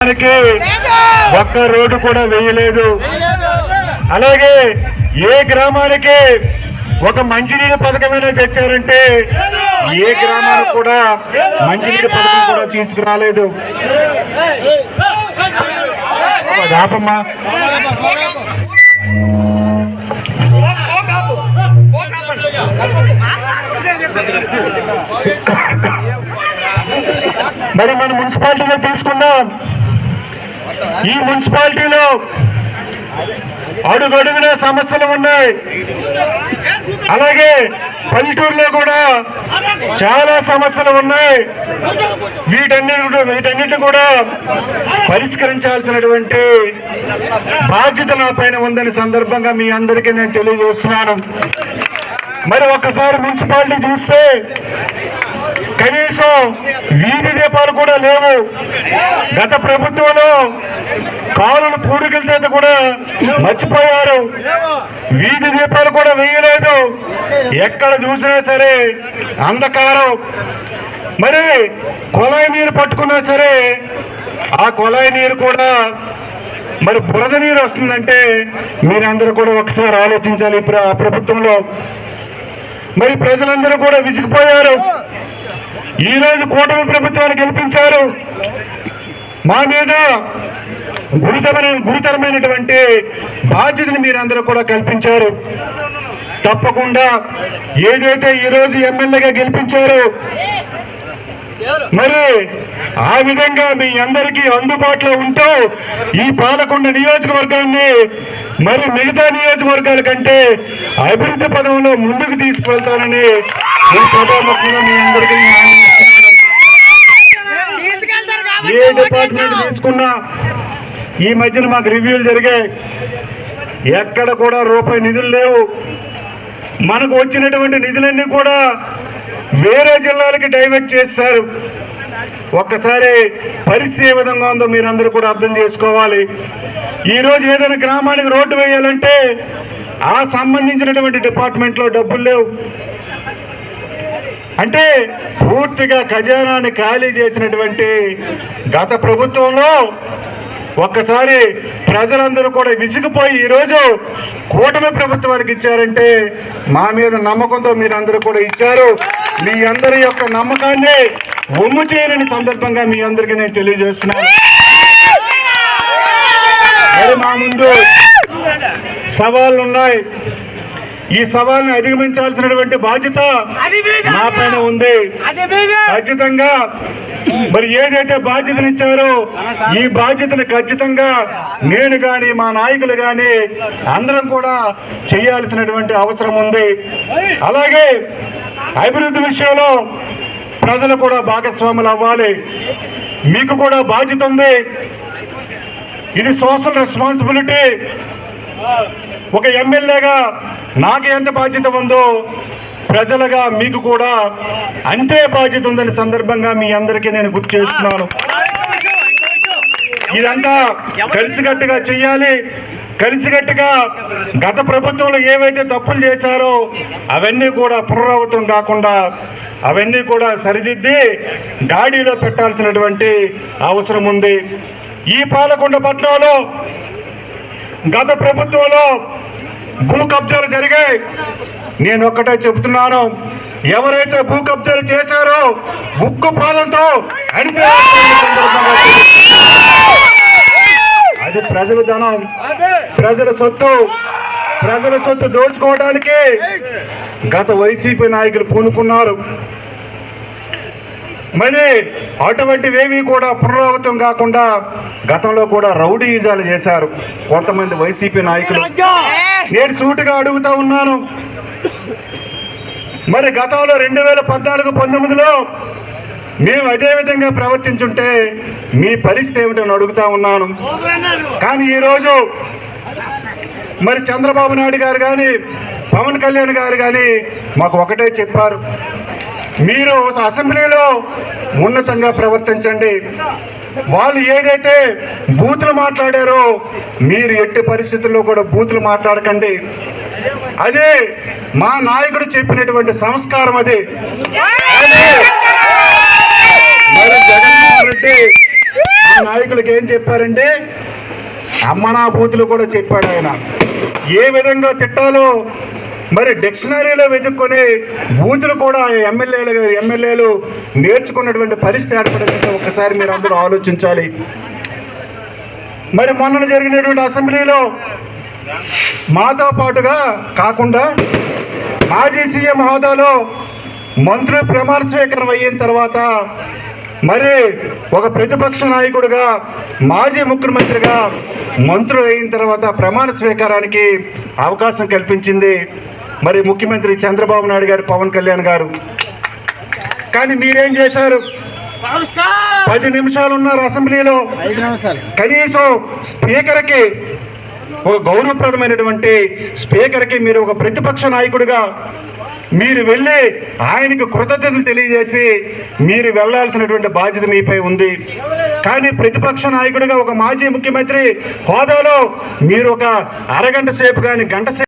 గ్రామానికి ఒక్క రోడ్డు కూడా వేయలేదు. అలాగే ఏ గ్రామానికి ఒక మంచినీళ్ళ పథకమైనా తెచ్చారంటే ఏ గ్రామానికి కూడా మంచినీళ్ళ పథకం కూడా తీసుకురాలేదు. దాపమ్మా మరి మన మున్సిపాలిటీలో తీసుకుందాం. ఈ మున్సిపాలిటీలో అడుగడుగున సమస్యలు ఉన్నాయి. అలాగే పల్లెటూరులో కూడా చాలా సమస్యలు ఉన్నాయి. వీటన్నిటి కూడా పరిష్కరించాల్సినటువంటి బాధ్యత నా పైన ఉందని సందర్భంగా మీ అందరికీ నేను తెలియజేస్తున్నాను. మరి ఒక్కసారి మున్సిపాలిటీ చూస్తే కనీసం వీధి దీపాలు కూడా లేవు. గత ప్రభుత్వంలో కాలువలు పూడికలతో కూడా మర్చిపోయారు. వీధి దీపాలు కూడా వేయలేదు. ఎక్కడ చూసినా సరే అంధకారం. మరి కొలాయి నీరు పట్టుకున్నా సరే ఆ కొలాయి నీరు కూడా మరి బురద నీరు వస్తుందంటే మీరందరూ కూడా ఒకసారి ఆలోచించాలి. ప్రభుత్వంలో మరి ప్రజలందరూ కూడా విసిగిపోయారు. ఈరోజు కూటమి ప్రభుత్వాన్ని గెలిపించారు. మా మీద గురుతరమైనటువంటి బాధ్యతను మీరందరూ కూడా కల్పించారు. తప్పకుండా ఏదైతే ఈరోజు ఎమ్మెల్యేగా గెలిపించారో మరి ఆ విధంగా మీ అందరికీ అందుబాటులో ఉంటూ ఈ పాలకొండ నియోజకవర్గాన్ని మరి మిగతా నియోజకవర్గాల కంటే అభివృద్ధి పదంలో ముందుకు తీసుకువెళ్తానని ఈ సభాముఖంగా మీ అందరికీ ఏ డిపార్ట్మెంట్ తీసుకున్నా ఈ మధ్యన మాకు రివ్యూలు జరిగాయి. ఎక్కడ కూడా రూపాయి నిధులు లేవు. మనకు వచ్చినటువంటి నిధులన్నీ కూడా వేరే జిల్లాలకి డైవర్ట్ చేస్తారు. ఒక్కసారి పరిస్థితి ఏ విధంగా ఉందో మీరందరూ కూడా అర్థం చేసుకోవాలి. ఈరోజు ఏదైనా గ్రామానికి రోడ్డు వేయాలంటే ఆ సంబంధించినటువంటి డిపార్ట్మెంట్లో డబ్బులు లేవు. అంటే పూర్తిగా ఖజానాన్ని ఖాళీ చేసినటువంటి గత ప్రభుత్వంలో ఒక్కసారి ప్రజలందరూ కూడా విసిగిపోయి ఈరోజు కూటమి ప్రభుత్వానికి ఇచ్చారంటే మా మీద నమ్మకంతో మీరందరూ కూడా ఇచ్చారు. మీ అందరి యొక్క నమ్మకాన్ని ఒమ్ము చేయలేని సందర్భంగా మీ అందరికీ నేను తెలియజేస్తున్నాను. మరి మా ముందు సవాళ్ళు ఉన్నాయి. ఈ సవాల్ని అధిగమించాల్సినటువంటి బాధ్యత నా పైన ఉంది. ఖచ్చితంగా మరి ఏదైతే బాధ్యతను ఇచ్చారో ఈ బాధ్యతను ఖచ్చితంగా నేను కానీ మా నాయకులు కానీ అందరం కూడా చేయాల్సినటువంటి అవసరం ఉంది. అలాగే అభివృద్ధి విషయంలో ప్రజలు కూడా భాగస్వాములు అవ్వాలి. మీకు కూడా బాధ్యత ఉంది. ఇది సోషల్ రెస్పాన్సిబిలిటీ. ఒక ఎమ్మెల్యేగా నాకు ఎంత బాధ్యత ఉందో ప్రజలుగా మీకు కూడా అంతే బాధ్యత ఉందని సందర్భంగా మీ అందరికీ నేను గుర్తు చేస్తున్నాను. ఇదంతా కలిసికట్టుగా చెయ్యాలి. కలిసికట్టుగా గత ప్రభుత్వంలో ఏవైతే తప్పులు చేశారో అవన్నీ కూడా పునరావృతం కాకుండా అవన్నీ కూడా సరిదిద్ది గాడిలో పెట్టాల్సినటువంటి అవసరం ఉంది. ఈ పాలకొండ పట్టణంలో గత ప్రభుత్వంలో భూ కబ్జాలు జరిగాయి. నేను ఒక్కటే చెబుతున్నాను, ఎవరైతే భూ కబ్జాలు చేశారో ఉక్కు పాదంతో అది ప్రజల ధనం, ప్రజల సొత్తు దోచుకోవడానికి గత వైసీపీ నాయకులు పూనుకున్నారు. మరి అటువంటివేమీ కూడా పునరావృతం కాకుండా గతంలో కూడా రౌడీయిజాలు చేశారు కొంతమంది వైసీపీ నాయకులు. నేను సూటిగా అడుగుతా ఉన్నాను, మరి గతంలో 2014-19లో మేము అదే విధంగా ప్రవర్తించుంటే మీ పరిస్థితి ఏమిటని అడుగుతా ఉన్నాను. కానీ ఈరోజు మరి చంద్రబాబు నాయుడు గారు కానీ పవన్ కళ్యాణ్ గారు కానీ మాకు ఒకటే చెప్పారు, మీరు అసెంబ్లీలో ఉన్నతంగా ప్రవర్తించండి. వాళ్ళు ఏదైతే బూతులు మాట్లాడారో మీరు ఎట్టి పరిస్థితుల్లో కూడా బూతులు మాట్లాడకండి. అదే మా నాయకుడు చెప్పినటువంటి సంస్కారం. అది మరి జగన్మోహన్ రెడ్డి ఆ నాయకులకు ఏం చెప్పారంటే అమ్మనా బూతులు కూడా చెప్పాడు ఆయన. ఏ విధంగా తిట్టాలో మరి డిక్షనరీలో వెతుక్కొని బూతులు కూడా ఎమ్మెల్యేలు నేర్చుకున్నటువంటి పరిస్థితి ఏర్పడిందంటే ఒక్కసారి మీరు అందరూ ఆలోచించాలి. మరి మొన్న జరిగినటువంటి అసెంబ్లీలో మాతో పాటుగా కాకుండా మాజీ సీఎం హోదాలో మంత్రులు ప్రమాణ స్వీకారం అయిన తర్వాత మరి ఒక ప్రతిపక్ష నాయకుడిగా మాజీ ముఖ్యమంత్రిగా మంత్రులు అయిన తర్వాత ప్రమాణ స్వీకారానికి అవకాశం కల్పించింది మరి ముఖ్యమంత్రి చంద్రబాబు నాయుడు గారు, పవన్ కళ్యాణ్ గారు. కానీ మీరేం చేశారు? 10 నిమిషాలు ఉన్నారు అసెంబ్లీలో. కనీసం స్పీకర్కి ఒక గౌరవప్రదమైనటువంటి స్పీకర్కి మీరు ఒక ప్రతిపక్ష నాయకుడిగా మీరు వెళ్ళి ఆయనకు కృతజ్ఞతలు తెలియజేసి మీరు వెళ్ళాల్సినటువంటి బాధ్యత మీపై ఉంది. కానీ ప్రతిపక్ష నాయకుడిగా ఒక మాజీ ముఖ్యమంత్రి హోదాలో మీరు ఒక అరగంట సేపు కానీ గంట సేపు